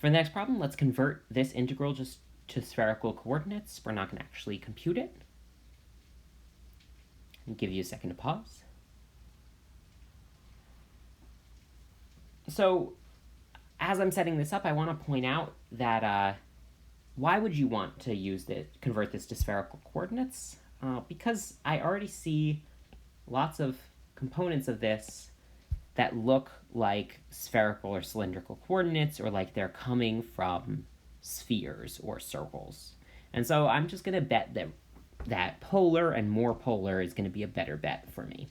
For the next problem, let's convert this integral just to spherical coordinates. We're not going to actually compute it. I'll give you a second to pause. So as I'm setting this up, I want to point out that why would you want to convert this to spherical coordinates? Because I already see lots of components of this that look like spherical or cylindrical coordinates, or like they're coming from spheres or circles. And so I'm just going to bet that polar and more polar is going to be a better bet for me.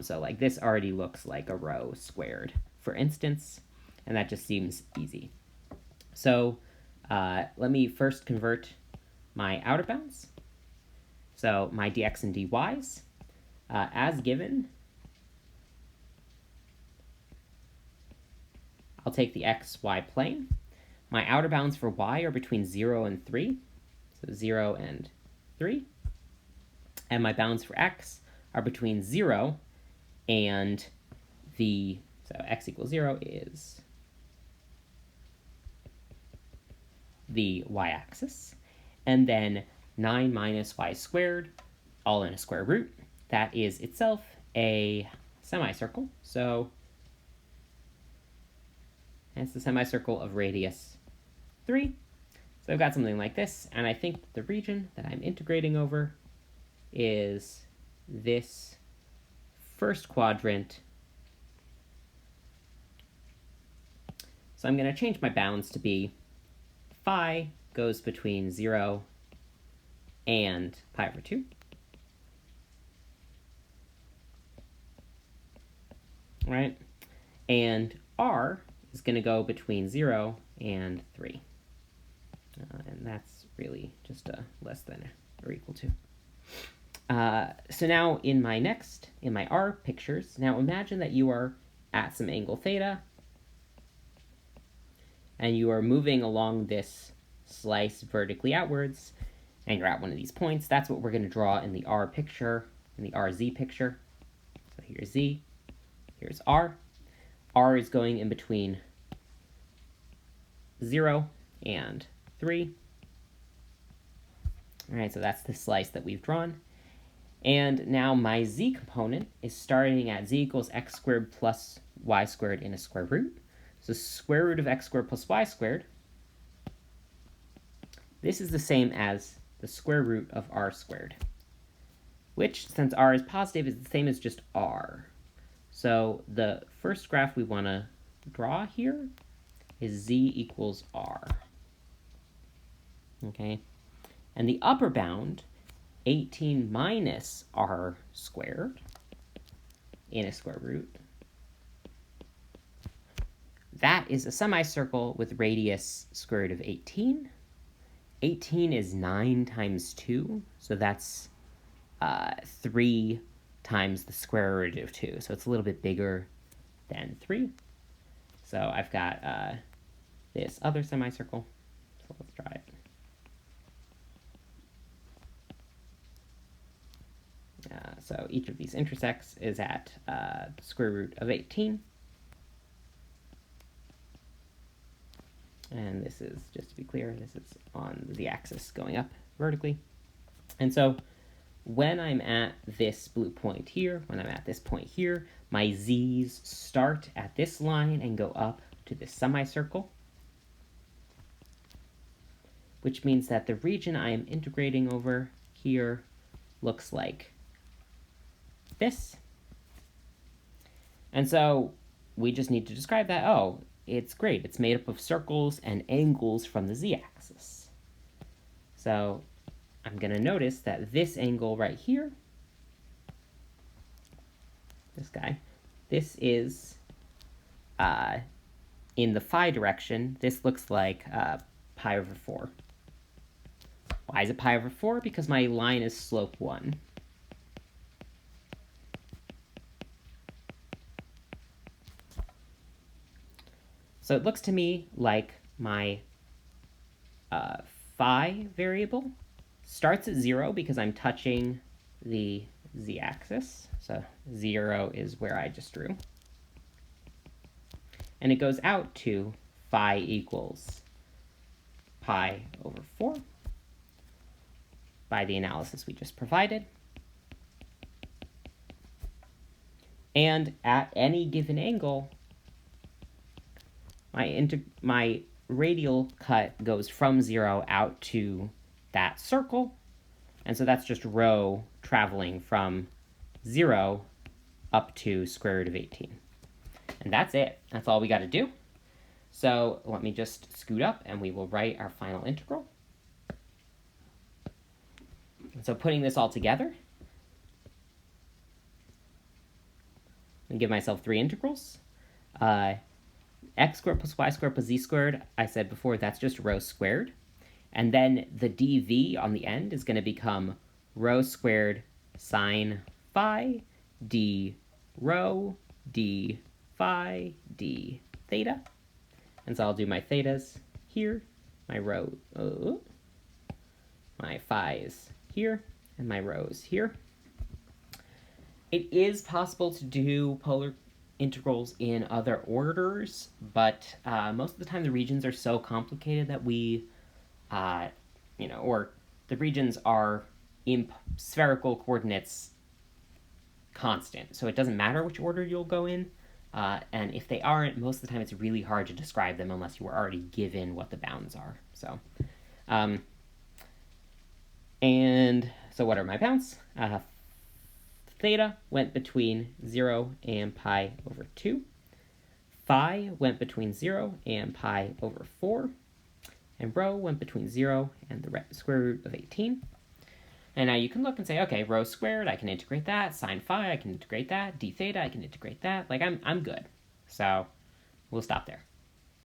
So like this already looks like a rho squared, for instance, and that just seems easy. So let me first convert my outer bounds. So my dx and dy's, as given, I'll take the xy plane. My outer bounds for y are between 0 and 3, so 0 and 3. And my bounds for x are between 0 and so x equals 0 is the y-axis. And then 9 minus y squared, all in a square root, that is itself a semicircle. So it's the semicircle of radius 3. So I've got something like this, and I think the region that I'm integrating over is this first quadrant. So I'm going to change my bounds to be phi goes between 0 and pi over 2. Right? And r is going to go between 0 and 3. And that's really just a less than or equal to. So now in my r pictures, now imagine that you are at some angle theta, and you are moving along this slice vertically outwards, and you're at one of these points. That's what we're going to draw in the r picture, in the RZ picture. So here's z, here's r. R is going in between 0 and 3. All right, so that's the slice that we've drawn. And now my z component is starting at z equals x squared plus y squared in a square root. So square root of x squared plus y squared. This is the same as the square root of r squared, which, since r is positive, is the same as just r. So the first graph we want to draw here is z equals r. Okay? And the upper bound, 18 minus r squared in a square root, that is a semicircle with radius square root of 18. 18 is 9 times 2, so that's 3 times the square root of 2. So it's a little bit bigger than 3. So I've got this other semicircle. So let's try it. So each of these intersects is at the square root of 18. And this is, just to be clear, this is on the axis going up vertically. And so when I'm at this blue point here, when I'm at this point here, my z's start at this line and go up to this semicircle, which means that the region I am integrating over here looks like this. And so we just need to describe that. Oh, it's great. It's made up of circles and angles from the z-axis. So I'm going to notice that this angle right here, this guy, this is in the phi direction. This looks like pi over 4. Why is it pi over 4? Because my line is slope 1. So it looks to me like my phi variable starts at 0 because I'm touching the z-axis. So 0 is where I just drew. And it goes out to phi equals pi over 4 by the analysis we just provided. And at any given angle, my radial cut goes from 0 out to that circle. And so that's just rho traveling from 0 up to square root of 18. And that's it. That's all we got to do. So let me just scoot up and we will write our final integral. And so putting this all together, and give myself three integrals. X squared plus y squared plus z squared, I said before, that's just rho squared. And then the dv on the end is going to become rho squared sine phi d rho d phi d theta. And so I'll do my thetas here, my rho, my phi's here, and my rho's here. It is possible to do polar integrals in other orders, but most of the time the regions are so complicated that we, or the regions are in spherical coordinates constant. So it doesn't matter which order you'll go in. And if they aren't, most of the time it's really hard to describe them unless you were already given what the bounds are. So, and so what are my bounds? Theta went between 0 and pi over 2. Phi went between 0 and pi over 4. And rho went between 0 and the square root of 18. And now you can look and say, okay, rho squared, I can integrate that. Sine phi, I can integrate that. D theta, I can integrate that. Like, I'm good. So we'll stop there.